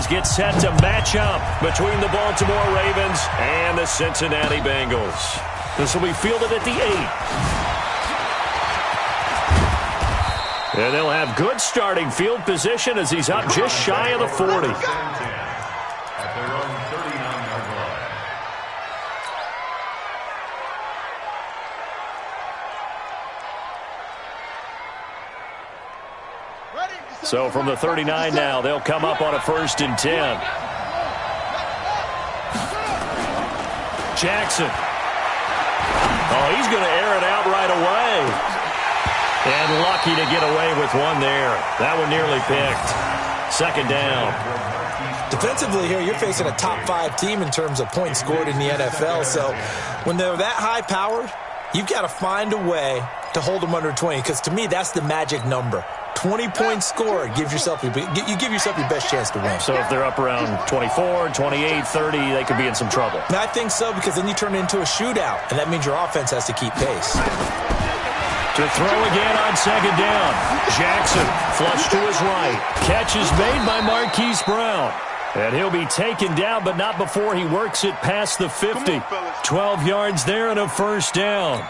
as get set to match up between the Baltimore Ravens and the Cincinnati Bengals. This will be fielded at the 8. And they'll have good starting field position as he's up just shy of the 40. So from the 39 now, they'll come up on a 1st and 10. Jackson. Oh, he's going to air it out right away. And lucky to get away with one there. That one nearly picked. 2nd down. Defensively here, you're facing a top 5 team in terms of points scored in the NFL. So when they're that high powered, you've got to find a way to hold them under 20. Because to me, that's the magic number. 20 points scored gives yourself you give yourself your best chance to win. So if they're up around 24, 28, 30, they could be in some trouble. I think so, because then you turn it into a shootout, and that means your offense has to keep pace. To throw again on 2nd down. Jackson flush to his right. Catch is made by Marquise Brown. And he'll be taken down, but not before he works it past the 50. 12 yards there and a 1st down.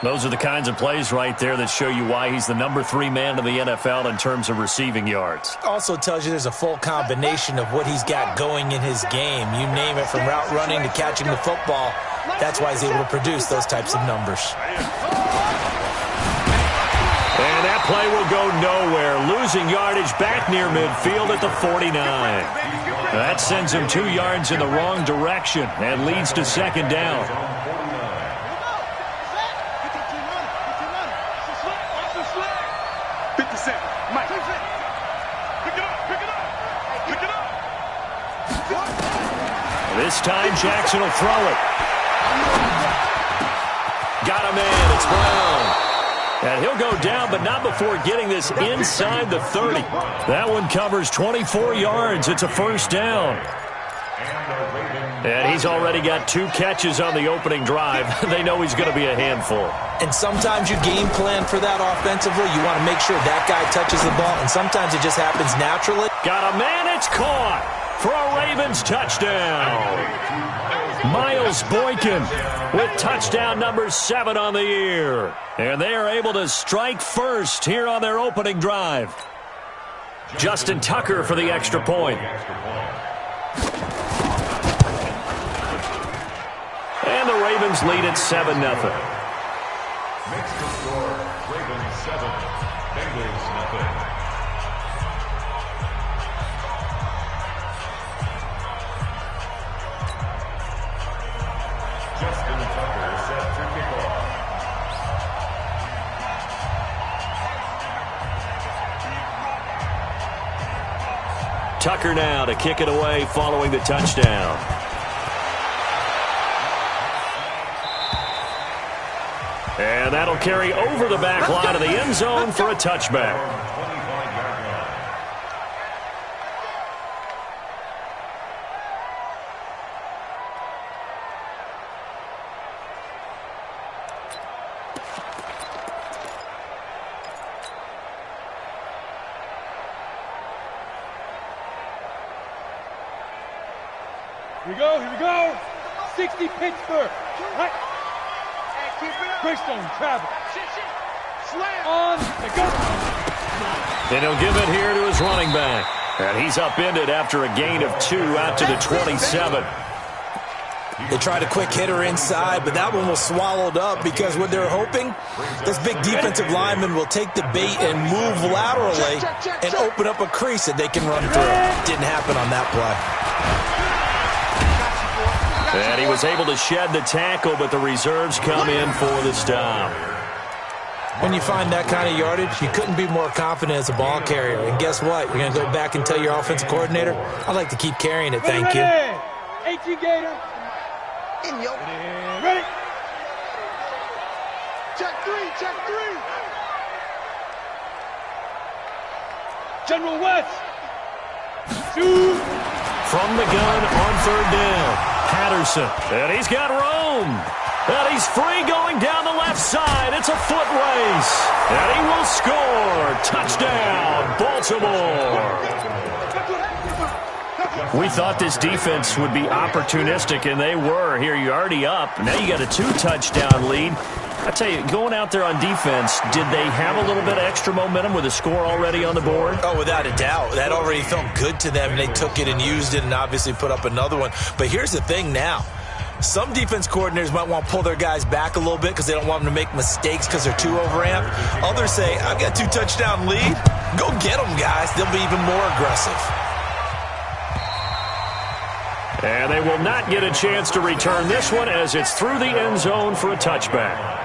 Those are the kinds of plays right there that show you why he's the number 3 man in the NFL in terms of receiving yards. Also tells you there's a full combination of what he's got going in his game. You name it, from route running to catching the football. That's why he's able to produce those types of numbers. And that play will go nowhere. Losing yardage back near midfield at the 49. That sends him 2 yards in the wrong direction and leads to 2nd down. This time, Jackson will throw it. Got him in. It's Brown. And he'll go down, but not before getting this inside the 30. That one covers 24 yards. It's a 1st down. And he's already got 2 catches on the opening drive. They know he's going to be a handful. And sometimes you game plan for that offensively. You want to make sure that guy touches the ball, and sometimes it just happens naturally. Got a man. It's caught for a Ravens touchdown. Miles Boykin with touchdown number 7 on the year. And they are able to strike first here on their opening drive. Justin Tucker for the extra point. And the Ravens lead at 7-0. Makes the score Ravens 7, Bengals 0. Justin Tucker set to kick off. Tucker now to kick it away following the touchdown. And that'll carry over the back line of the end zone for a touchback. Here we go. 60 Pittsburgh. Right. Greystone travel. On the go. And he'll give it here to his running back. And he's upended after a gain of 2 out to the 27. They tried a quick hitter inside, but that one was swallowed up because what they're hoping, those big defensive linemen will take the bait and move laterally and open up a crease that they can run through. Didn't happen on that play. And he was able to shed the tackle, but the reserves come in for the stop. When you find that kind of yardage, you couldn't be more confident as a ball carrier. And guess what? You're going to go back and tell your offensive coordinator, I'd like to keep carrying it, thank you. 18 Gator. Ready. Check 3. General West. Shoot. From the gun on 3rd down. Patterson. And he's got room. And he's free going down the left side. It's a foot race. And he will score. Touchdown, Baltimore. We thought this defense would be opportunistic, and they were. Here, you're already up. Now you got a 2-touchdown lead. I tell you, going out there on defense, did they have a little bit of extra momentum with a score already on the board? Oh, without a doubt. That already felt good to them. They took it and used it and obviously put up another one. But here's the thing now. Some defense coordinators might want to pull their guys back a little bit because they don't want them to make mistakes because they're too overamped. Others say, I've got 2-touchdown lead. Go get them, guys. They'll be even more aggressive. And they will not get a chance to return this one as it's through the end zone for a touchback.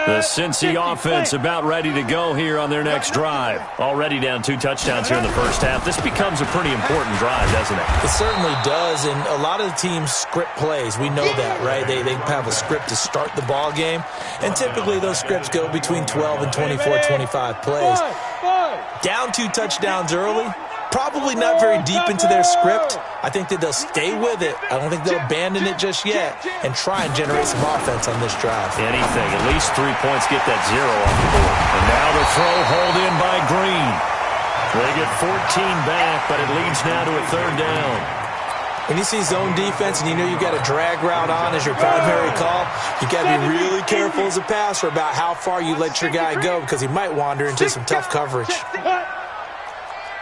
The Cincy offense about ready to go here on their next drive. Already down 2 touchdowns here in the first half. This becomes a pretty important drive, doesn't it? It certainly does, and a lot of the teams script plays. We know that, right? They have a script to start the ball game, and typically those scripts go between 12 and 24, 25 plays. Down 2 touchdowns early, probably not very deep into their script. I think that they'll stay with it. I don't think they'll abandon it just yet and try and generate some offense on this drive. Anything. At least 3 points, get that 0 off the board. And now the throw hauled in by Green. They get 14 back, but it leads now to a 3rd down. When you see zone defense and you know you've got a drag route on as your primary call, you got to be really careful as a passer about how far you let your guy go because he might wander into some tough coverage.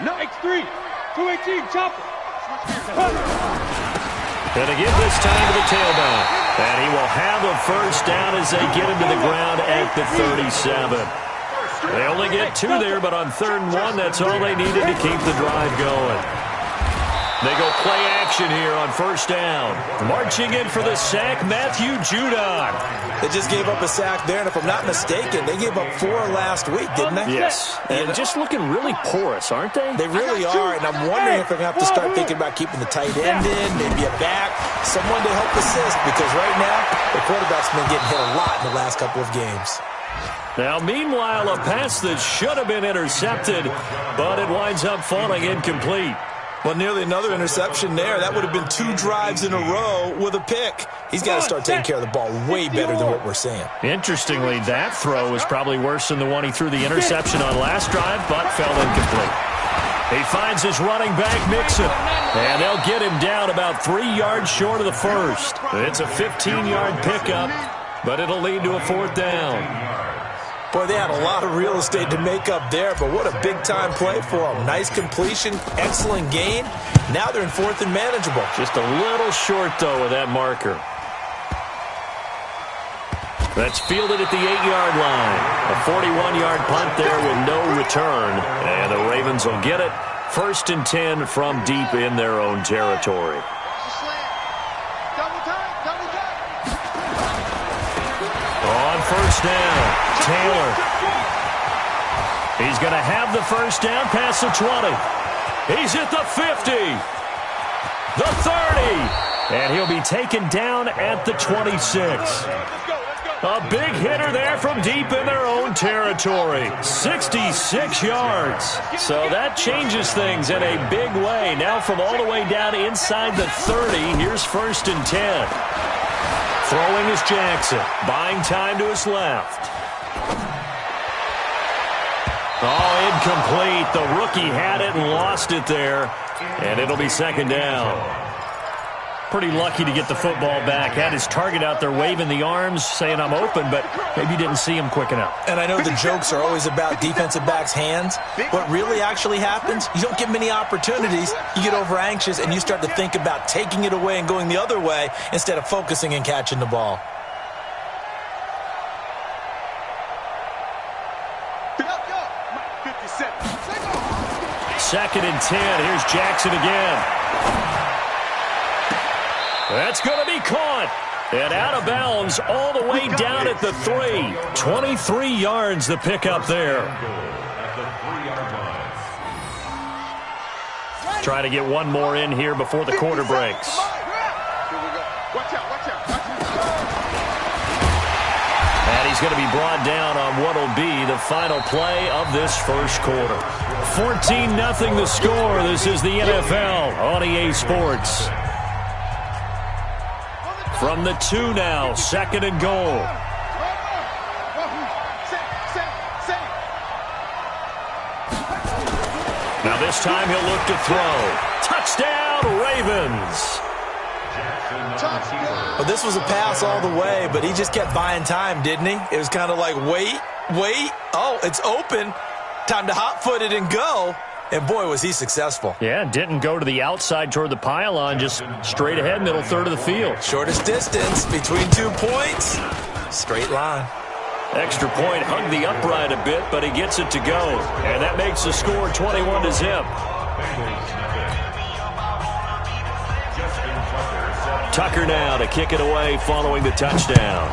No, X3, 218, chopper. And again this time to the tailback. And he will have a 1st down as they get him to the ground at the 37. They only get 2 there, but on 3rd and 1, that's all they needed to keep the drive going. They go play action here on 1st down. Marching in for the sack, Matthew Judon. They just gave up a sack there, and if I'm not mistaken, they gave up 4 last week, didn't they? Yes, and just looking really porous, aren't they? They really are, and I'm wondering if they're going to have to start thinking about keeping the tight end in, maybe a back, someone to help assist, because right now, the quarterback's been getting hit a lot in the last couple of games. Now, meanwhile, a pass that should have been intercepted, but it winds up falling incomplete. Well, nearly another interception there. That would have been 2 drives in a row with a pick. He's got to start taking care of the ball way better than what we're seeing. Interestingly, that throw was probably worse than the one he threw the interception on last drive, but fell incomplete. He finds his running back, Mixon, and they'll get him down about 3 yards short of the 1st. It's a 15-yard pickup, but it'll lead to a 4th down. Boy, they had a lot of real estate to make up there, but what a big-time play for them. Nice completion, excellent gain. Now they're in 4th and manageable. Just a little short, though, with that marker. That's fielded at the 8-yard line. A 41-yard punt there with no return. And the Ravens will get it. 1st and 10 from deep in their own territory. On 1st down, Taylor. He's going to have the 1st down past the 20. He's at the 50. The 30. And he'll be taken down at the 26. A big hitter there from deep in their own territory. 66 yards. So that changes things in a big way. Now from all the way down inside the 30, here's 1st and 10. Throwing is Jackson. Buying time to his left. Oh, incomplete. The rookie had it and lost it there. And it'll be 2nd down. Pretty lucky to get the football back. Had his target out there waving the arms, saying I'm open, but maybe didn't see him quick enough. And I know the jokes are always about defensive backs' hands. What really actually happens, you don't get many opportunities. You get over anxious, and you start to think about taking it away and going the other way instead of focusing and catching the ball. Second and 10. Here's Jackson again. That's going to be caught. And out of bounds all the way down at the 3. 23 yards the pickup there. Try to get one more in here before the quarter breaks. Watch out, watch out. And he's going to be brought down on what will be the final play of this first quarter. 14-0 the score. This is the NFL on EA Sports. From the 2 now, 2nd and goal. Now this time he'll look to throw. Touchdown, Ravens. Well, this was a pass all the way, but he just kept buying time, didn't he? It was kind of like, wait. Oh, it's open. Time to hot-foot it and go. And, boy, was he successful. Yeah, didn't go to the outside toward the pylon, just straight ahead, middle third of the field. Shortest distance between 2 points. Straight line. Extra point hugged the upright a bit, but he gets it to go. And that makes the score 21-0. Tucker now to kick it away following the touchdown.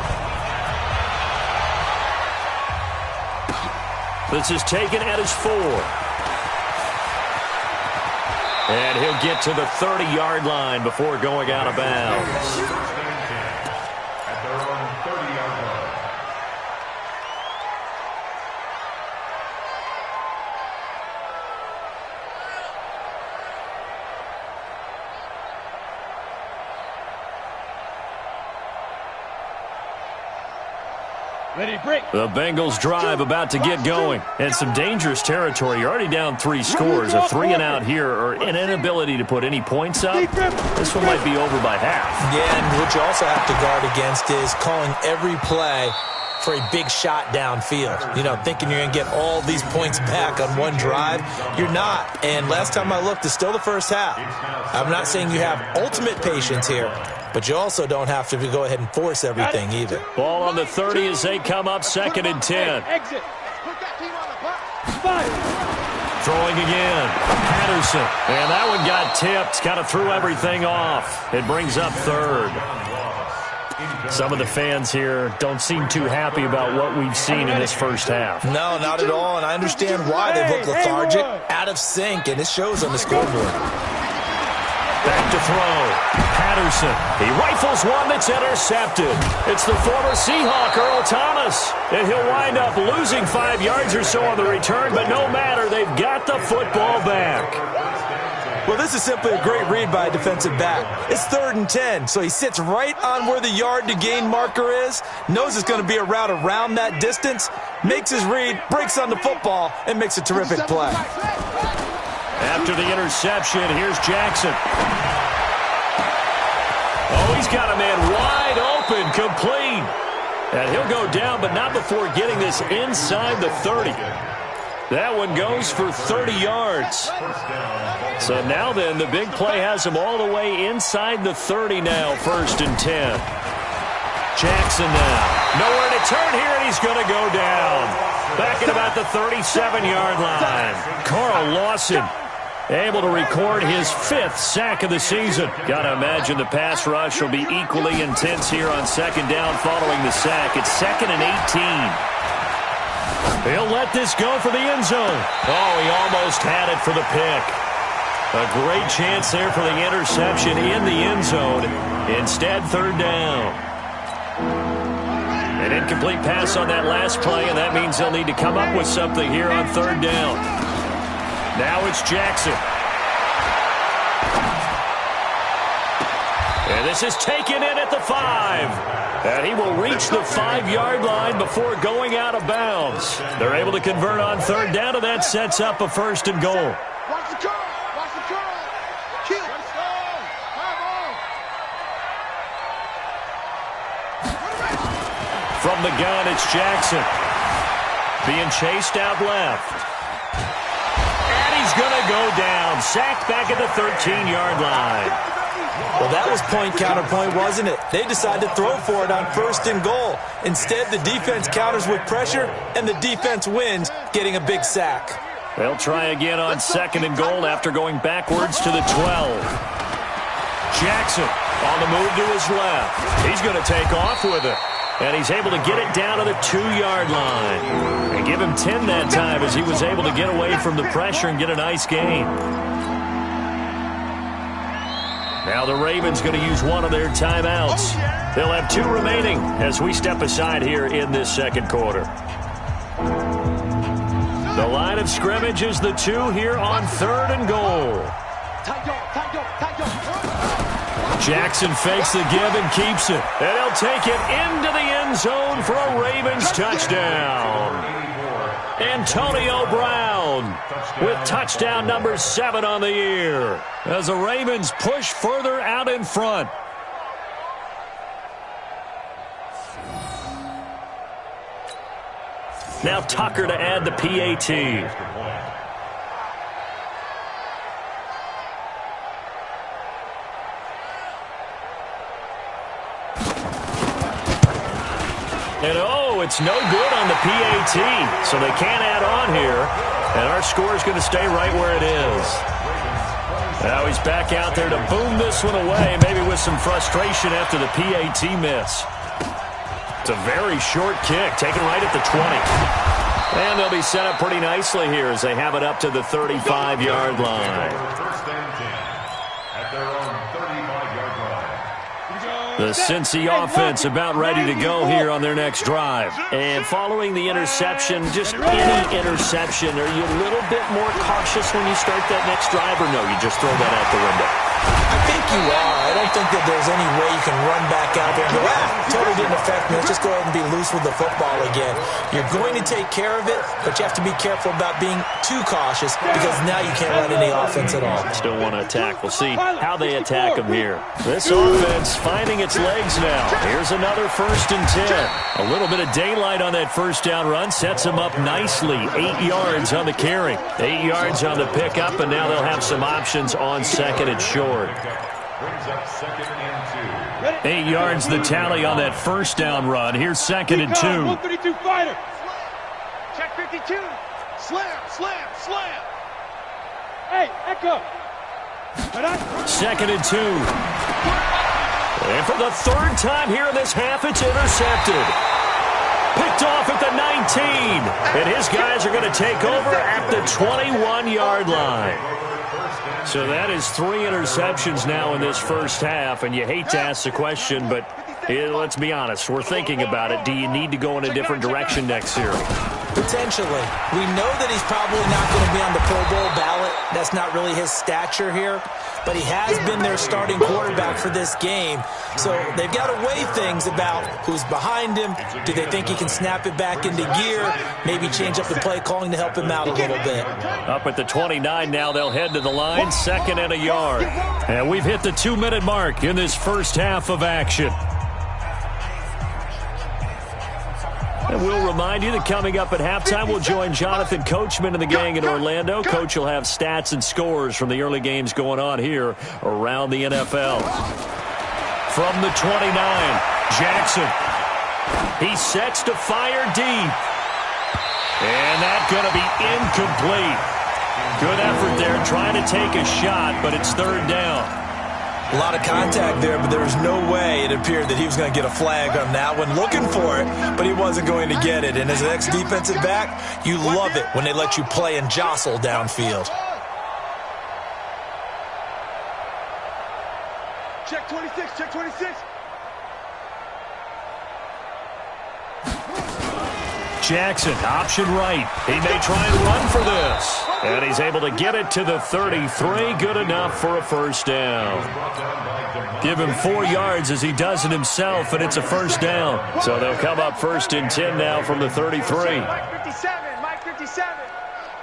This is taken at his 4. And he'll get to the 30-yard line before going out of bounds. At their own 30-yard line. Ready, break. The Bengals drive about to get going. And some dangerous territory. You're already down 3 scores. A 3-and-out here or an inability to put any points up. This one might be over by half. Yeah, and what you also have to guard against is calling every play for a big shot downfield. You know, thinking you're going to get all these points back on one drive. You're not. And last time I looked, it's still the first half. I'm not saying you have ultimate patience here, but you also don't have to go ahead and force everything either. Ball on the 30 as they come up 2nd and 10. Exit. Put that team on the box. Fire. Throwing again. Patterson. And that one got tipped. Kind of threw everything off. It brings up 3rd. Some of the fans here don't seem too happy about what we've seen in this first half. No, not at all, and I understand why they look lethargic, out of sync, and it shows on the scoreboard. Back to throw. Patterson. He rifles one that's intercepted. It's the former Seahawk, Earl Thomas. And he'll wind up losing 5 yards or so on the return, but no matter, they've got the football back. Well, this is simply a great read by a defensive back. It's 3rd and 10, so he sits right on where the yard-to-gain marker is, knows it's going to be a route around that distance, makes his read, breaks on the football, and makes a terrific play. After the interception, here's Jackson. Oh, he's got a man wide open, complete. And he'll go down, but not before getting this inside the 30. That one goes for 30 yards. So now then, the big play has him all the way inside the 30 now, 1st and 10. Jackson now. Nowhere to turn here, and he's going to go down. Back at about the 37-yard line. Carl Lawson able to record his 5th sack of the season. Got to imagine the pass rush will be equally intense here on 2nd down following the sack. It's 2nd and 18. He'll let this go for the end zone. Oh, he almost had it for the pick. A great chance there for the interception in the end zone. Instead, 3rd down. An incomplete pass on that last play, and that means they'll need to come up with something here on 3rd down. Now it's Jackson. And this is taken in at the 5. And he will reach the 5-yard line before going out of bounds. They're able to convert on 3rd down, and that sets up a 1st and goal. Watch the curl. Watch the curl. Kill. From the gun, it's Jackson. Being chased out left. And he's going to go down. Sacked back at the 13-yard line. Well, that was point counterpoint, wasn't it? They decided to throw for it on 1st and goal. Instead, the defense counters with pressure, and the defense wins, getting a big sack. They'll try again on 2nd and goal after going backwards to the 12. Jackson on the move to his left. He's going to take off with it. And he's able to get it down to the 2-yard line. And give him 10 that time as he was able to get away from the pressure and get a nice gain. Now the Ravens going to use one of their timeouts. They'll have 2 remaining as we step aside here in this second quarter. The line of scrimmage is the 2 here on 3rd and goal. Jackson fakes the give and keeps it. And he'll take it into the end zone for a Ravens touchdown. Antonio Brown with touchdown number 7 on the year as the Ravens push further out in front. Now Tucker to add the PAT. And it's no good on the PAT, so they can't add on here. And our score is going to stay right where it is. Now he's back out there to boom this one away, maybe with some frustration after the PAT miss. It's a very short kick, taken right at the 20. And they'll be set up pretty nicely here as they have it up to the 35-yard line. The Cincy offense about ready to go here on their next drive. And following the interception, just any interception, are you a little bit more cautious when you start that next drive, or no, you just throw that out the window? I think you are. I don't think that there's any way you can run back out there and go, totally didn't affect me. Let's just go ahead and be loose with the football again. You're going to take care of it, but you have to be careful about being too cautious because now you can't run any offense at all. Still want to attack. We'll see how they attack them here. This offense finding its legs now. Here's another 1st and 10. A little bit of daylight on that first down run sets them up nicely. 8 yards on the carry. 8 yards on the pickup, and now they'll have some options on 2nd and short. 8 yards the tally on that first down run. Here's 2nd and 2. 132 fighter. Check 52. Slam, slam, slam. Hey, Echo. 2nd and 2. And for the 3rd time here in this half, it's intercepted. Picked off at the 19. And his guys are going to take over at the 21-yard line. So that is 3 interceptions now in this first half, and you hate to ask the question, but let's be honest, we're thinking about it. Do you need to go in a different direction next year? Potentially. We know that he's probably not going to be on the Pro Bowl ballot. That's not really his stature here, but he has been their starting quarterback for this game. So they've got to weigh things about who's behind him. Do they think he can snap it back into gear? Maybe change up the play calling to help him out a little bit. Up at the 29 now, they'll head to the line, 2nd and a yard. And we've hit the 2-minute mark in this first half of action. And we'll remind you that coming up at halftime, we'll join Jonathan Coachman and the gang in Orlando. Coach will have stats and scores from the early games going on here around the NFL. From the 29, Jackson. He sets to fire deep. And that's going to be incomplete. Good effort there trying to take a shot, but it's 3rd down. A lot of contact there, but there was no way it appeared that he was going to get a flag on that one. Looking for it, but he wasn't going to get it. And as an ex-defensive back, you love it when they let you play and jostle downfield. Check 26, check 26. Jackson, option right. He may try and run for this. And he's able to get it to the 33. Good enough for a first down. Give him 4 yards as he does it himself, and it's a first down. So they'll come up 1st and 10 now from the 33. Mike 57, Mike 57.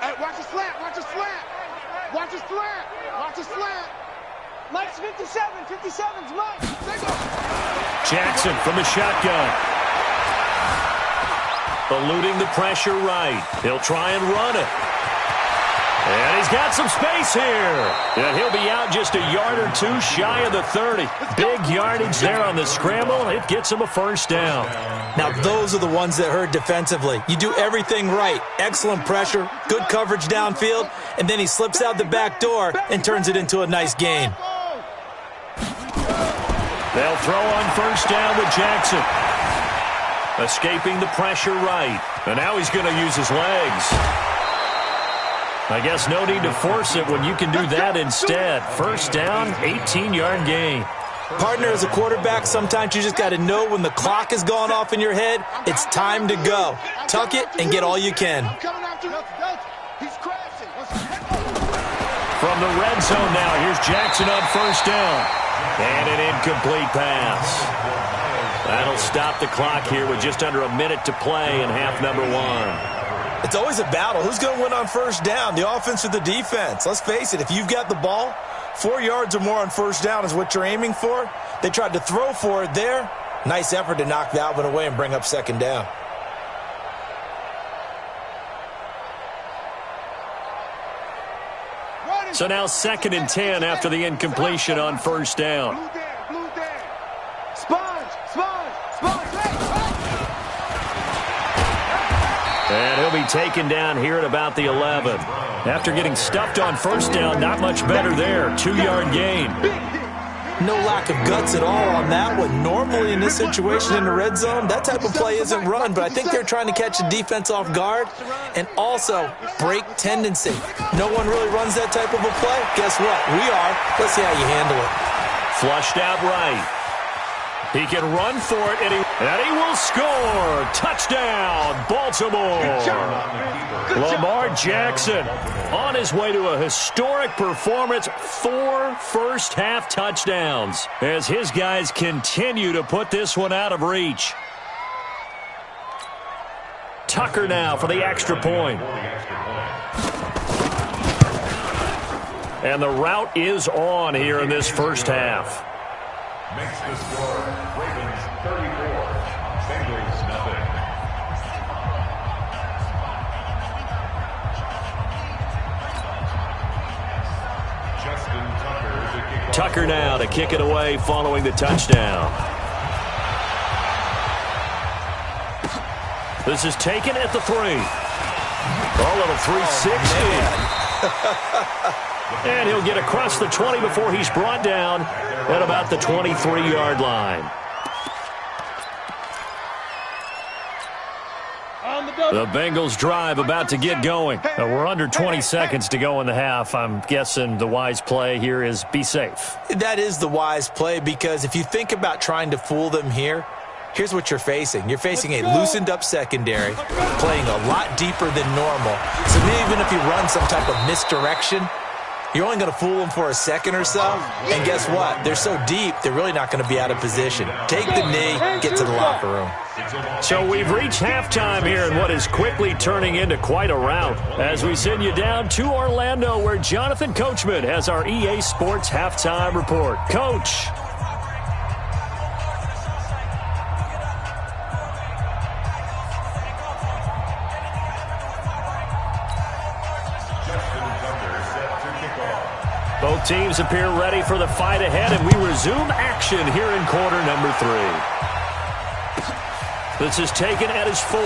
Hey, watch the slant, watch the slant. Watch the slant, watch the slant. Mike's 57, 57's Mike. Jackson from the shotgun. Eluding the pressure right. He'll try and run it. And he's got some space here. And he'll be out just a yard or 2 shy of the 30. Big yardage there on the scramble. It gets him a first down. Now, those are the ones that hurt defensively. You do everything right. Excellent pressure, good coverage downfield, and then he slips out the back door and turns it into a nice gain. They'll throw on first down with Jackson. Escaping the pressure right. And now he's going to use his legs. I guess no need to force it when you can do that instead. First down, 18-yard gain. Partner, as a quarterback, sometimes you just got to know when the clock has gone off in your head, it's time to go. Tuck it and get all you can. From the red zone now, here's Jackson on first down. And an incomplete pass. That'll stop the clock here with just under a minute to play in half number 1. It's always a battle. Who's going to win on first down, the offense or the defense? Let's face it, if you've got the ball, 4 yards or more on first down is what you're aiming for. They tried to throw for it there. Nice effort to knock that one away and bring up second down. So now 2nd and 10 after the incompletion on first down. And he'll be taken down here at about the 11. After getting stuffed on first down, not much better there. 2-yard gain. No lack of guts at all on that one. Normally in this situation in the red zone, that type of play isn't run, but I think they're trying to catch the defense off guard and also break tendency. No one really runs that type of a play. Guess what? We are. Let's see how you handle it. Flushed out right. He can run for it, and he will score. Touchdown, Baltimore. Lamar Jackson on his way to a historic performance. 4 first-half touchdowns as his guys continue to put this one out of reach. Tucker now for the extra point. And the route is on here in this first half. Makes the score Ravens 34, Bengals nothing. Justin Tucker to kick off. Tucker now to kick it away following the touchdown. This is taken at the 3. A little 360. And he'll get across the 20 before he's brought down at about the 23-yard line. The Bengals drive about to get going. We're under 20 seconds to go in the half. I'm guessing the wise play here is be safe. That is the wise play because if you think about trying to fool them here, here's what you're facing. You're facing a loosened-up secondary, playing a lot deeper than normal. So maybe even if you run some type of misdirection, you're only going to fool them for a second or so. And guess what? They're so deep, they're really not going to be out of position. Take the knee, get to the locker room. So we've reached halftime here in what is quickly turning into quite a rout. As we send you down to Orlando, where Jonathan Coachman has our EA Sports Halftime Report. Coach. Both teams appear ready for the fight ahead, and we resume action here in quarter number 3. This is taken at his 4.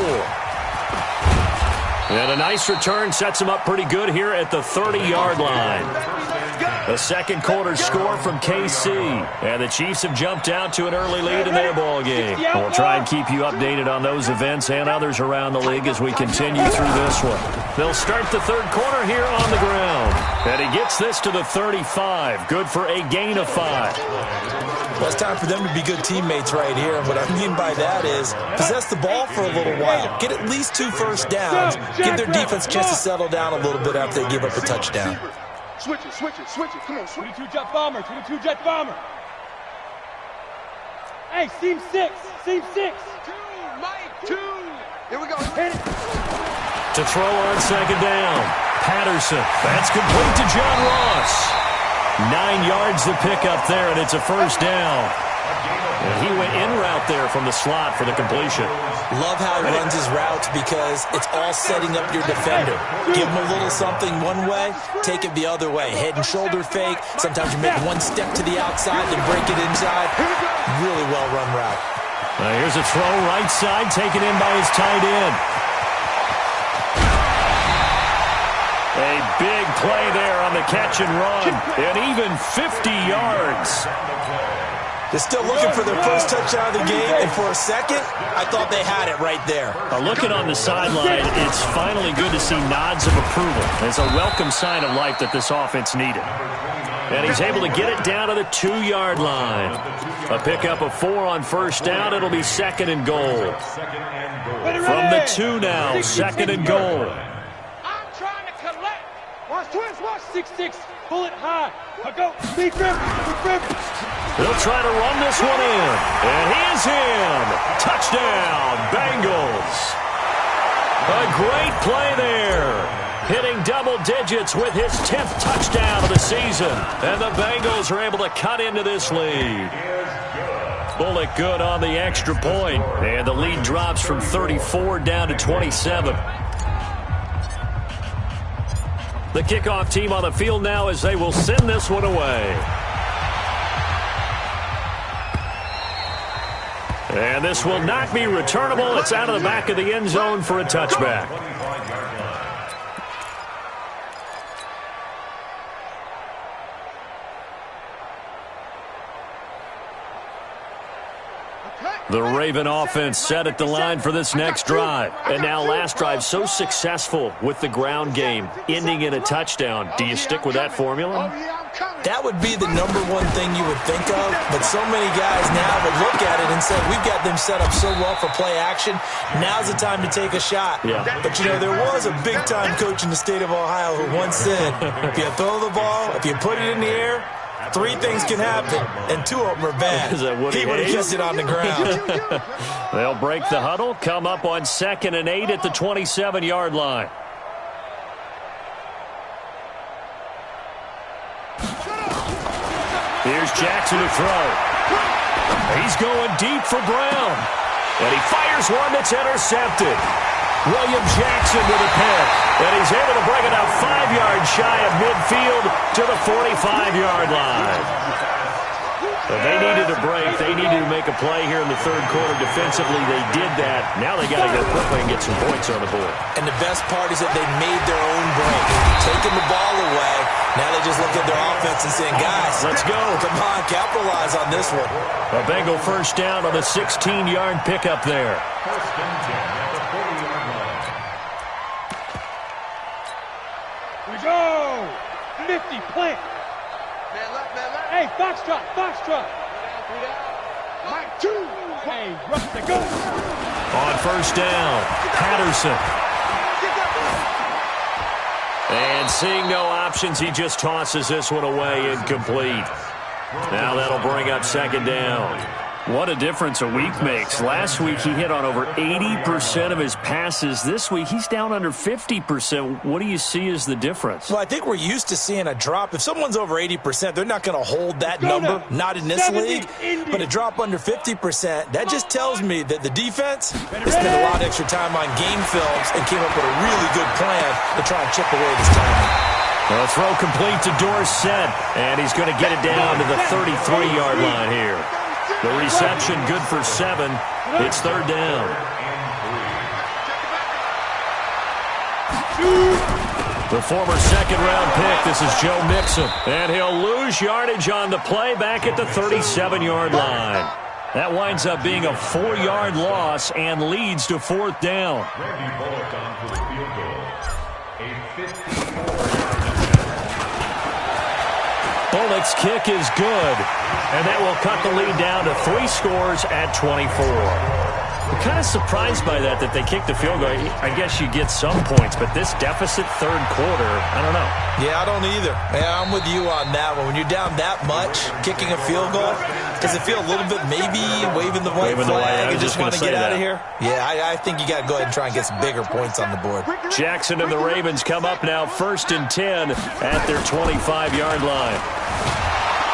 And a nice return sets him up pretty good here at the 30-yard line. The second quarter score from KC. And the Chiefs have jumped out to an early lead in their ball game. We'll try and keep you updated on those events and others around the league as we continue through this one. They'll start the third quarter here on the ground. And he gets this to the 35. Good for a gain of 5. Well, it's time for them to be good teammates right here. And what I mean by that is possess the ball for a little while. Get at least 2 first downs. Give their defense a chance to settle down a little bit after they give up a touchdown. Switch it. Come on, switch. 22 jet bomber. Hey, seam 6. 2, Mike, 2. Here we go. Hit it. To throw on second down. Patterson. That's complete to John Ross. 9 yards to pick up there, and it's a first down. And he went in route there from the slot for the completion. Love how he runs his routes because it's all setting up your defender. Give him a little something one way, take it the other way. Head and shoulder fake. Sometimes you make one step to the outside, then break it inside. Really well-run route. Here's a throw right side, taken in by his tight end. A big play there on the catch and run. And even 50 yards. They're still looking for their first touchdown of the game, and for a second, I thought they had it right there. Looking on the sideline, it's finally good to see nods of approval. It's a welcome sign of life that this offense needed. And he's able to get it down to the 2-yard line. A pickup of 4 on first down. It'll be 2nd and goal. From the 2 now, 2nd and goal. I'm trying to collect. Watch twins, watch 6-6. Pull it high. Go. Big rip. They'll try to run this one in. And he is in. Touchdown, Bengals. A great play there. Hitting double digits with his 10th touchdown of the season. And the Bengals are able to cut into this lead. Bullock good on the extra point. And the lead drops from 34 down to 27. The kickoff team on the field now as they will send this one away. And this will not be returnable. It's out of the back of the end zone for a touchback. The Raven offense set at the line for this next drive. And now last drive so successful with the ground game, ending in a touchdown. Do you stick with that formula? That would be the number one thing you would think of, but so many guys now would look at it and say, we've got them set up so well for play action. Now's the time to take a shot. Yeah. But, you know, there was a big-time coach in the state of Ohio who once said, if you throw the ball, if you put it in the air, 3 things can happen, and 2 of them are bad. He would have kept it on the ground. They'll break the huddle, come up on 2nd and 8 at the 27-yard line. Here's Jackson to throw. He's going deep for Brown. And he fires one that's intercepted. William Jackson with a pick. And he's able to bring it out 5 yards shy of midfield to the 45-yard line. But they needed a break. They needed to make a play here in the third quarter. Defensively, they did that. Now they got to go quickly and get some points on the board. And the best part is that they made their own break. Taking the ball away, now they just look at their offense and saying, guys, let's go. Come on, capitalize on this one. A Bengal first down on the 16-yard pickup there. First and 10 at the 40-yard line. We go. Nifty plant. Hey, Foxtrot. Mike 2. Hey, rush the go. On first down, Patterson. And seeing no options, he just tosses this one away incomplete. Now that'll bring up 2nd down. What a difference a week makes. Last week he hit on over 80% of his passes. This week he's down under 50%. What do you see as the difference? Well, I think we're used to seeing a drop. If someone's over 80%, they're not going to hold that number, not in this league. But a drop under 50%, that just tells me that the defense has spent a lot of extra time on game films and came up with a really good plan to try and chip away this time. Well, throw complete to Dorsett, and he's going to get it down to the 33-yard line here. The reception good for 7. It's 3rd down. The former 2nd-round pick, this is Joe Mixon. And he'll lose yardage on the play back at the 37-yard line. That winds up being a 4-yard loss and leads to 4th down. Randy Bullock on for the field goal. A 54-yard. Bullock's kick is good, and that will cut the lead down to 3 scores at 24. I'm kind of surprised by that they kicked the field goal. I guess you get some points, but this deficit third quarter, I don't know. Yeah, I don't either. Yeah, I'm with you on that one. When you're down that much, kicking a field goal, does it feel a little bit maybe waving the white flag and just want to get out of here? Yeah, I think you got to go ahead and try and get some bigger points on the board. Jackson and the Ravens come up now 1st and 10 at their 25-yard line.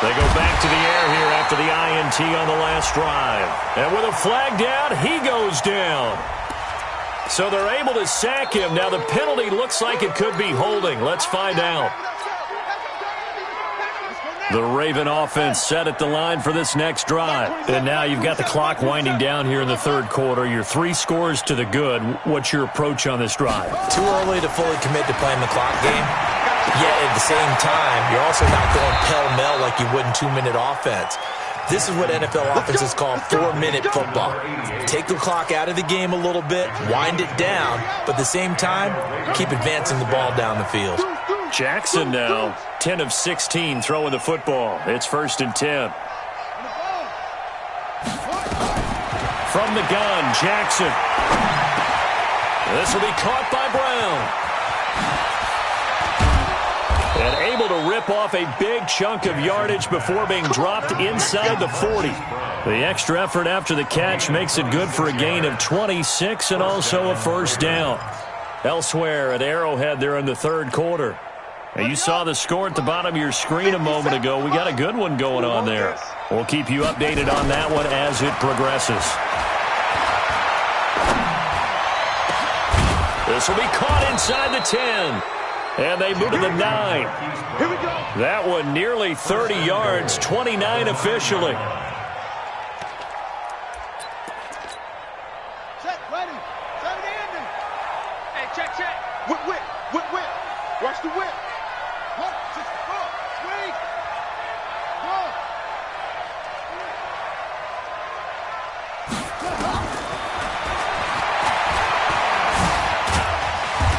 They go back to the air here after the INT on the last drive. And with a flag down, he goes down. So they're able to sack him. Now the penalty looks like it could be holding. Let's find out. The Raven offense set at the line for this next drive. And now you've got the clock winding down here in the third quarter. You're 3 scores to the good. What's your approach on this drive? Too early to fully commit to playing the clock game. Yet at the same time, you're also not going pell-mell like you would in 2-minute offense. This is what NFL offenses call 4-minute football. Take the clock out of the game a little bit, wind it down, but at the same time, keep advancing the ball down the field. Jackson now, 10 of 16 throwing the football. It's 1st and 10. From the gun, Jackson. This will be caught by Brown. And able to rip off a big chunk of yardage before being dropped inside the 40. The extra effort after the catch makes it good for a gain of 26 and also a 1st down. Elsewhere at Arrowhead there in the 3rd quarter. Now you saw the score at the bottom of your screen a moment ago. We got a good one going on there. We'll keep you updated on that one as it progresses. This will be caught inside the 10. And they move to the 9. Here we go. That one nearly 30 yards, 29 officially. Check, ready. Set it in. Hey, check. Whip. Watch the whip. Go. Swing. Go.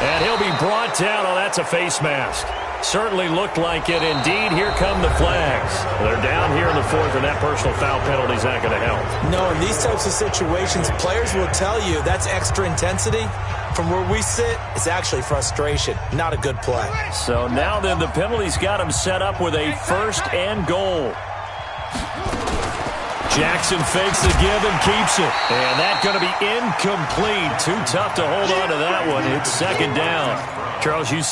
And he'll be brought down. Oh, that's a face mask. Certainly looked like it. Indeed, here come the flags. They're down here in the 4th, and that personal foul penalty is not going to help. No, in these types of situations, players will tell you that's extra intensity. From where we sit, it's actually frustration. Not a good play. So now then, the penalty's got him set up with a 1st and goal. Jackson fakes the give and keeps it. And that's going to be incomplete. Too tough to hold on to that one. It's 2nd down. Charles, you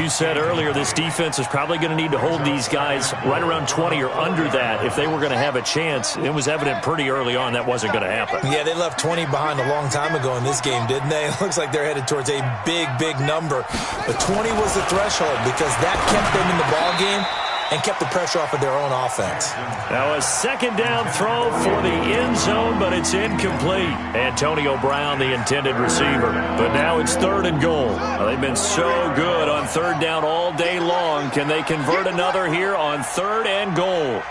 said earlier this defense is probably going to need to hold these guys right around 20 or under that if they were going to have a chance. It was evident pretty early on that wasn't going to happen. Yeah, they left 20 behind a long time ago in this game, didn't they? It looks like they're headed towards a big number. But 20 was the threshold because that kept them in the ball game and kept the pressure off of their own offense. Now a 2nd down throw for the end zone, but it's incomplete. Antonio Brown, the intended receiver. But now it's 3rd and goal. Well, they've been so good on 3rd down all day long. Can they convert another here on 3rd and goal?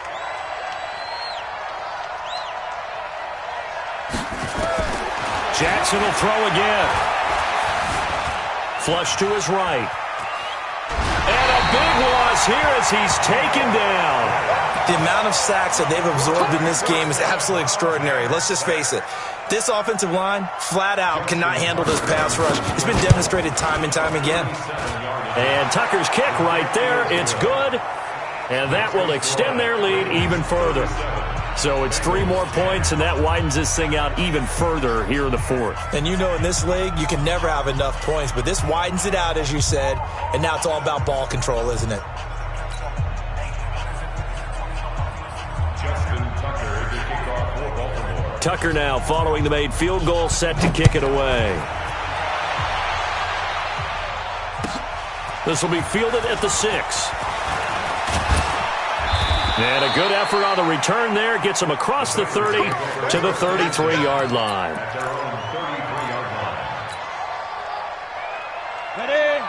Jackson will throw again. Flush to his right. And a big loss here as he's taken down. The amount of sacks that they've absorbed in this game is absolutely extraordinary. Let's just face it. This offensive line, flat out, cannot handle this pass rush. It's been demonstrated time and time again. And Tucker's kick right there. It's good. And that will extend their lead even further. So it's 3 more points, and that widens this thing out even further here in the 4th. And you know in this league, you can never have enough points, but this widens it out, as you said, and now it's all about ball control, isn't it? Tucker now following the made field goal, set to kick it away. This will be fielded at the 6. And a good effort on the return there. Gets him across the 30 to the 33-yard line.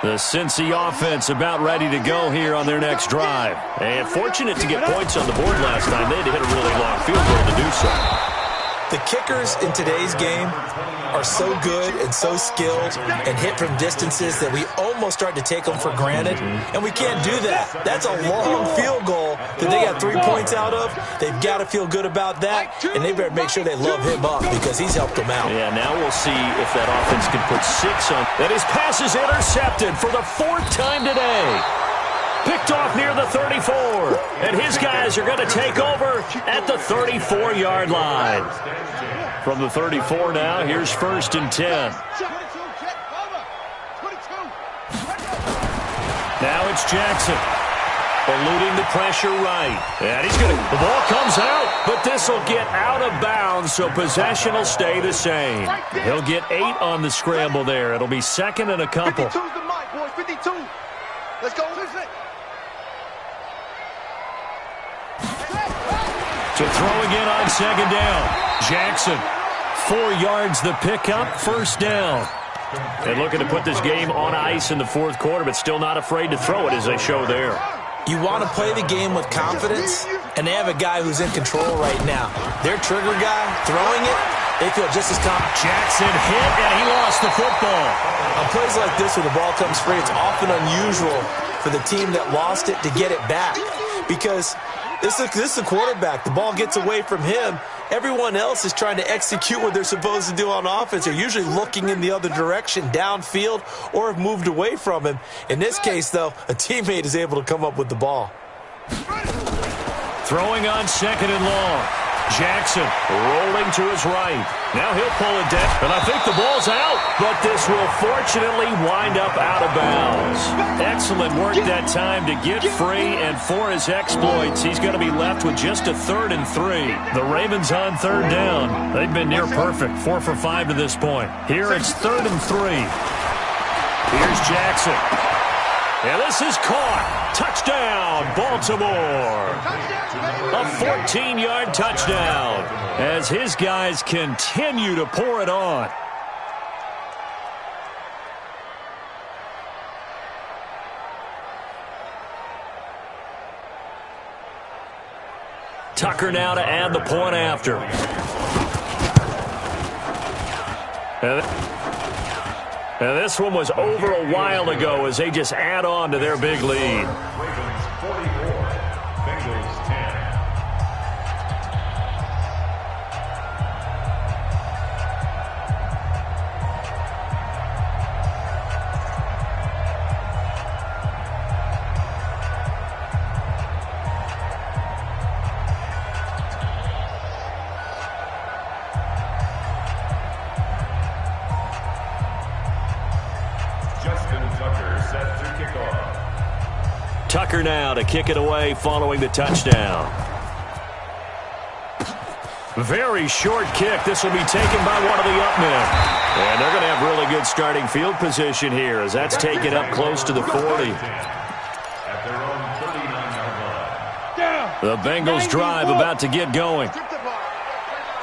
The Cincy offense about ready to go here on their next drive. And fortunate to get points on the board last time. They had to hit a really long field goal to do so. The kickers in today's game are so good and so skilled and hit from distances that we almost start to take them for granted, and we can't do that. That's a long field goal that they got 3 points out of. They've got to feel good about that, and they better make sure they love him up because he's helped them out. Yeah, now we'll see if that offense can put 6 on. And his pass is intercepted for the 4th time today. Picked off near the 34, and his guys are going to take over at the 34-yard line. From the 34 now, here's 1st and 10. Now it's Jackson, eluding the pressure right. And the ball comes out, but this will get out of bounds, so possession will stay the same. He'll get 8 on the scramble there. It'll be 2nd and a couple. 52's the mic, boys. 52. Let's go. To throw again on 2nd down. Jackson, 4 yards the pickup, 1st down. And looking to put this game on ice in the 4th quarter, but still not afraid to throw it as they show there. You want to play the game with confidence, and they have a guy who's in control right now. Their trigger guy throwing it, they feel just as confident. Jackson hit, and he lost the football. On plays like this where the ball comes free, it's often unusual for the team that lost it to get it back, because this is the quarterback. The ball gets away from him. Everyone else is trying to execute what they're supposed to do on offense. They're usually looking in the other direction, downfield, or have moved away from him. In this case, though, a teammate is able to come up with the ball. Throwing on 2nd and long. Jackson rolling to his right. Now he'll pull it down, and I think the ball's out, but this will fortunately wind up out of bounds. Excellent work that time to get free, and for his exploits, he's going to be left with just a 3rd and 3. The Ravens on 3rd down. They've been near perfect, 4 for 5 to this point. Here it's 3rd and 3. Here's Jackson. And this is caught. Touchdown, Baltimore. A 14-yard touchdown as his guys continue to pour it on. Tucker now to add the point after. And this one was over a while ago as they just add on to their big lead. Ravens 44, Bengals 10. Tucker now to kick it away following the touchdown. Very short kick. This will be taken by one of the up men. And they're going to have really good starting field position here as that's taken up close to the 40. The Bengals drive about to get going. Strip the ball.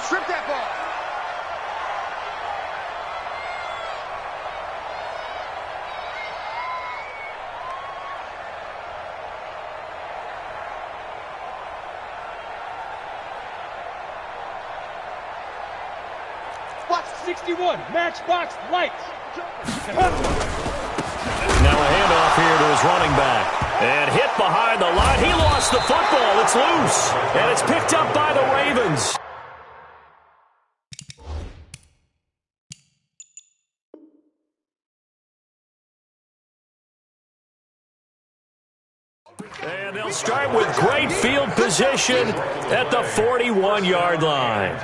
Strip that ball. Watch 61, matchbox lights. Now a handoff here to his running back. And hit behind the line. He lost the football. It's loose. And it's picked up by the Ravens. And they'll start with great field position at the 41-yard line.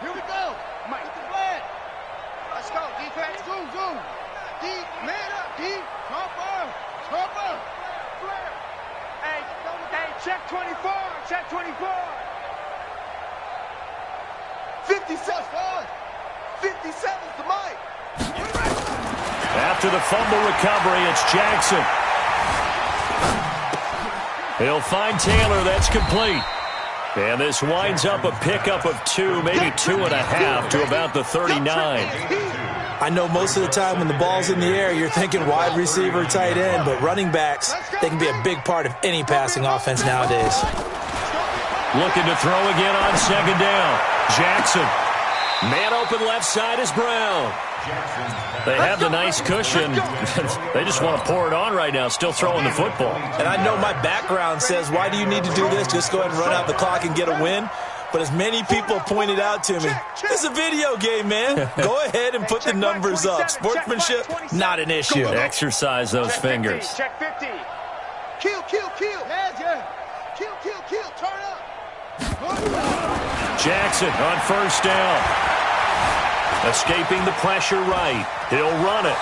Here we go. Mike, the flag. Let's go. Defense. Zoom, zoom. D, man up. D. Trumper. Trumper. Hey, check 24. Check 24. 57. 57's the mic. After the fumble recovery, it's Jackson. He'll find Taylor. That's complete. And this winds up a pickup of 2, maybe 2.5 to about the 39. I know most of the time when the ball's in the air, you're thinking wide receiver, tight end, but running backs, they can be a big part of any passing offense nowadays. Looking to throw again on 2nd down. Jackson. Man open left side is Brown. They have the nice cushion. They just want to pour it on right now, still throwing the football. And I know my background says, why do you need to do this? Just go ahead and run out the clock and get a win. But as many people pointed out to me, it's a video game, man. Go ahead and put the numbers up. Sportsmanship, not an issue. Exercise those fingers. Check 50. Kill, kill, kill. Yeah. Kill, kill, kill. Turn up. Jackson on 1st down. Escaping the pressure right. He'll run it.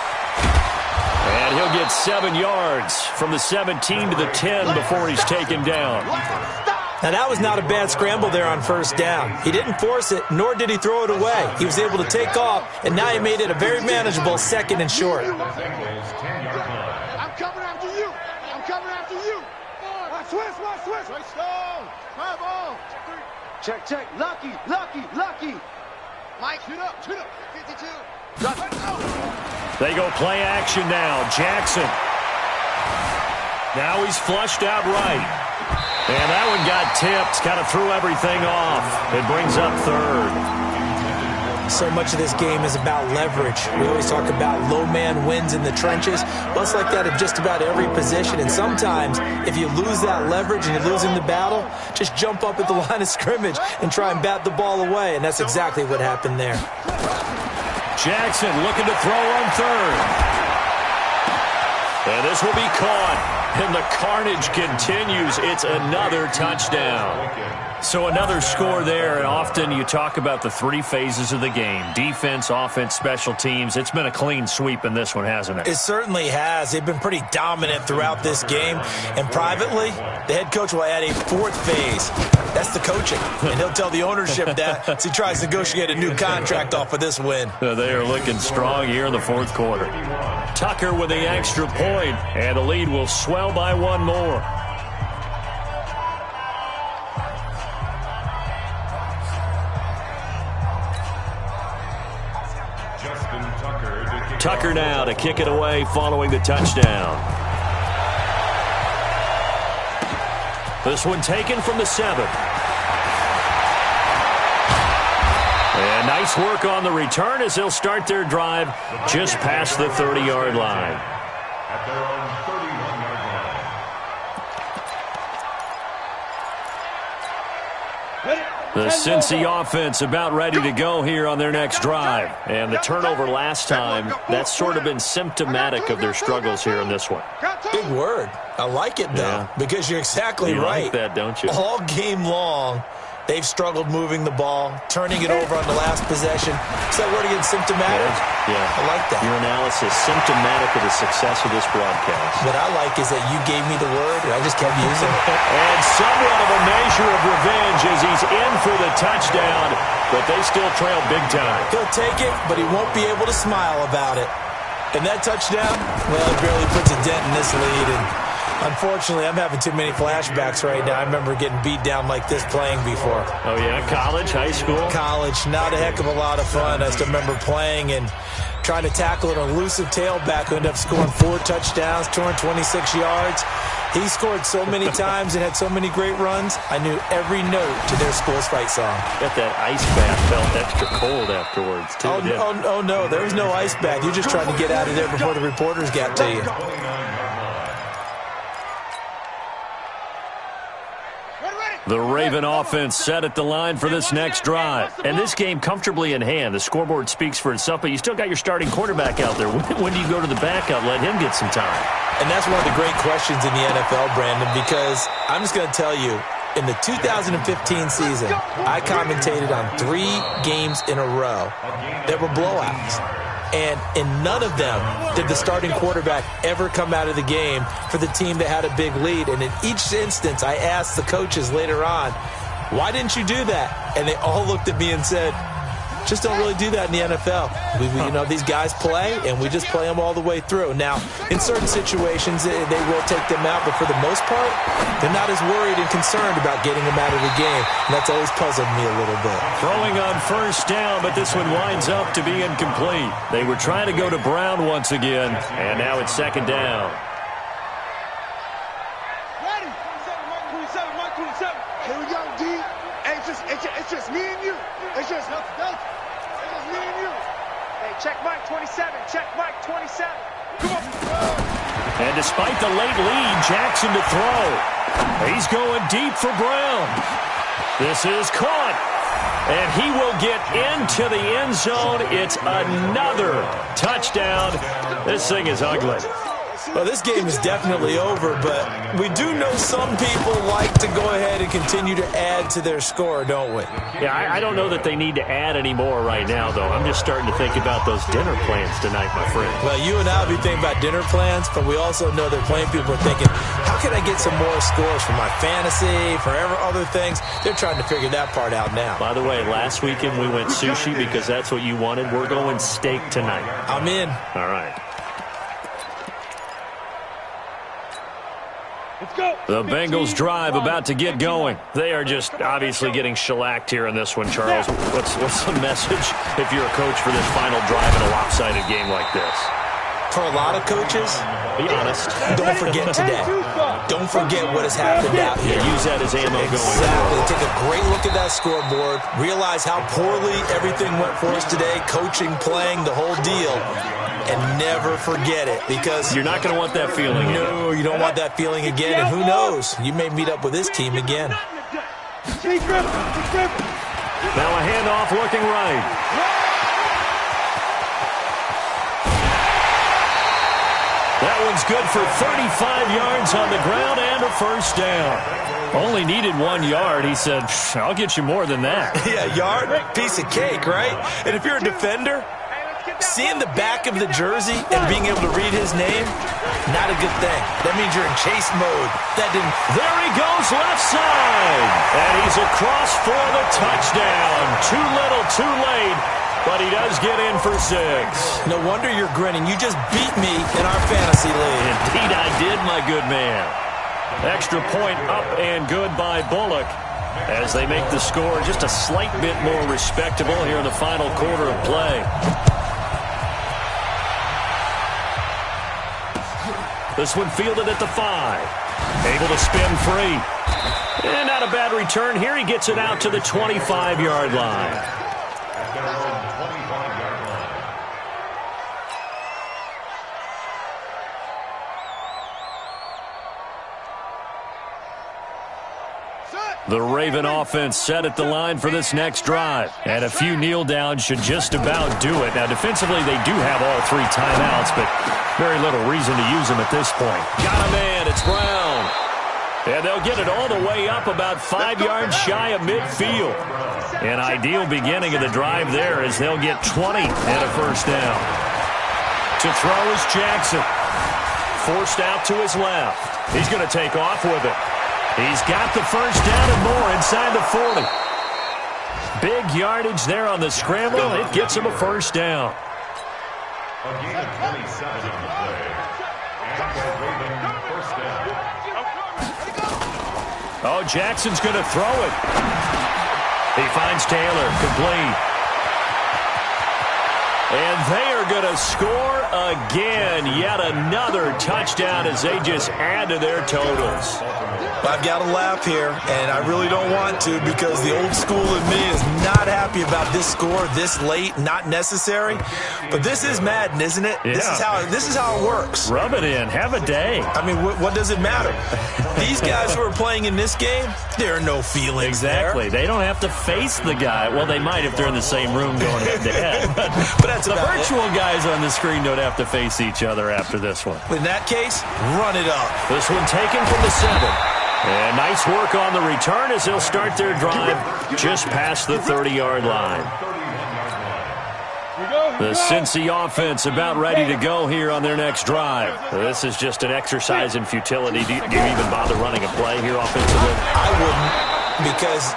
And he'll get 7 yards from the 17 to the 10 before he's taken down. Now, that was not a bad scramble there on 1st down. He didn't force it, nor did he throw it away. He was able to take off, and now he made it a very manageable 2nd and short. I'm coming after you. I'm coming after you. Switch. Switch stone. Bravo. Check. Lucky. Mike, shoot up. 52. They go play action now. Jackson. Now he's flushed out right. And that one got tipped. Kind of threw everything off. It brings up third. So much of this game is about leverage. We always talk about low man wins in the trenches. Well, it's like that in just about every position. And sometimes, if you lose that leverage and you're losing the battle, just jump up at the line of scrimmage and try and bat the ball away. And that's exactly what happened there. Jackson looking to throw on third. And this will be caught. And the carnage continues. It's another touchdown. So another score there, and often you talk about the three phases of the game. Defense, offense, special teams. It's been a clean sweep in this one, hasn't it? It certainly has. They've been pretty dominant throughout this game. And privately, the head coach will add a fourth phase. That's the coaching. And he'll tell the ownership that as he tries to negotiate a new contract off of this win. They are looking strong here in the fourth quarter. Tucker with the extra point, and the lead will swell by one more. Tucker now to kick it away following the touchdown. This one taken from the 7. And nice work on the return as they'll start their drive just past the 30-yard line. At their own 31-yard line. The Cincy offense about ready to go here on their next drive. And the turnover last time, that's sort of been symptomatic of their struggles here in this one. Big word. I like it, though, because you're exactly right. You like that, don't you? All game long, they've struggled moving the ball, turning it over on the last possession. Is that word again, symptomatic? Yeah. I like that. Your analysis, symptomatic of the success of this broadcast. What I like is that you gave me the word, and I just kept using it. And somewhat of a measure of revenge as he's in for the touchdown, but they still trail big time. He'll take it, but he won't be able to smile about it. And that touchdown, well, it barely puts a dent in this lead, and unfortunately, I'm having too many flashbacks right now. I remember getting beat down like this playing before. Oh, yeah? College, high school? College. Not a heck of a lot of fun. I still remember playing and trying to tackle an elusive tailback who ended up scoring 4 touchdowns, 226 yards. He scored so many times and had so many great runs, I knew every note to their school's fight song. Bet that ice bath felt extra cold afterwards, too. Oh, no. There was no ice bath. You're just trying to get out of there before the reporters got to you. The Raven offense set at the line for this next drive. And this game comfortably in hand. The scoreboard speaks for itself, but you still got your starting quarterback out there. When do you go to the backup? Let him get some time. And that's one of the great questions in the NFL, Brandon, because I'm just going to tell you, in the 2015 season, I commentated on 3 games in a row that were blowouts. And in none of them did the starting quarterback ever come out of the game for the team that had a big lead. And in each instance, I asked the coaches later on, why didn't you do that? And they all looked at me and said, just don't really do that in the NFL. These guys play, and we just play them all the way through. Now, in certain situations, they will take them out, but for the most part, they're not as worried and concerned about getting them out of the game. And that's always puzzled me a little bit. Throwing on first down, but this one winds up to be incomplete. They were trying to go to Brown once again, and now it's second down. Ready? 27, Mike 27. Here we go, D. Hey, it's just me and you. It's just me and you. Hey, check Mike 27. Check Mike 27. Come on. And despite the late lead, Jackson to throw. He's going deep for Brown. This is caught. And he will get into the end zone. It's another touchdown. This thing is ugly. Well, this game is definitely over, but we do know some people like to go ahead and continue to add to their score, don't we? Yeah, I don't know that they need to add any more right now, though. I'm just starting to think about those dinner plans tonight, my friend. Well, you and I will be thinking about dinner plans, but we also know that plenty of people are thinking, how can I get some more scores for my fantasy, for other things? They're trying to figure that part out now. By the way, last weekend we went sushi because that's what you wanted. We're going steak tonight. I'm in. All right. Let's go. The Bengals drive about to get going. They are just obviously getting shellacked here in this one, Charles. What's the message if you're a coach for this final drive in a lopsided game like this? For a lot of coaches, be honest. Don't forget today. Don't forget what has happened out here. Yeah, use that as ammo going forward. Exactly. Take a great look at that scoreboard. Realize how poorly everything went for us today. Coaching, playing, the whole deal. And never forget it, because you're not going to want that feeling. No, you don't want that feeling again. And who knows? You may meet up with this team again. Now a handoff looking right. That one's good for 35 yards on the ground and a first down. Only needed 1 yard. He said, I'll get you more than that. Yeah, yard, piece of cake, right? And if you're a defender, seeing the back of the jersey and being able to read his name, not a good thing. That means you're in chase mode. There he goes, left side. And he's across for the touchdown. Too little, too late. But he does get in for 6. No wonder you're grinning. You just beat me in our fantasy league. Indeed I did, my good man. Extra point up and good by Bullock as they make the score just a slight bit more respectable here in the final quarter of play. This one fielded at the 5. Able to spin free. And not a bad return here. He gets it out to the 25-yard line. The Raven offense set at the line for this next drive. And a few kneel downs should just about do it. Now, defensively, they do have all 3 timeouts, but very little reason to use them at this point. Got a man. It's Brown. And they'll get it all the way up about 5 yards shy of midfield. An ideal beginning of the drive there as they'll get 20 and a first down. To throw is Jackson. Forced out to his left. He's going to take off with it. He's got the first down and more inside the 40. Big yardage there on the scramble. It gets him a first down. A gain of 27 on the play. And the Raven first down. Oh, Jackson's going to throw it. He finds Taylor, complete. And they are going to score again. Yet another touchdown as they just add to their totals. I've got to laugh here, and I really don't want to, because the old school in me is not happy about this score this late, not necessary. But this is Madden, isn't it? Yeah. This is how it works. Rub it in. Have a day. I mean, what does it matter? These guys who are playing in this game, there are no feelings Exactly. there. They don't have to face the guy. Well, they might if they're in the same room going head-to-head. But that's the about virtual guys on the screen don't have to face each other after this one. In that case, run it up. This one taken from the 7. And nice work on the return as they'll start their drive just past the 30-yard line. The Cincy offense about ready to go here on their next drive. This is just an exercise in futility. Do you even bother running a play here offensively? I wouldn't, because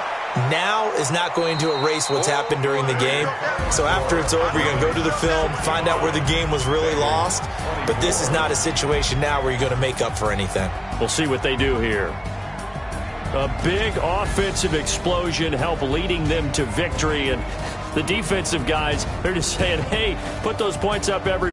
now is not going to erase what's happened during the game. So after it's over, you're going to go to the film, find out where the game was really lost. But this is not a situation now where you're going to make up for anything. We'll see what they do here. A big offensive explosion help leading them to victory. And the defensive guys, they're just saying, hey, put those points up every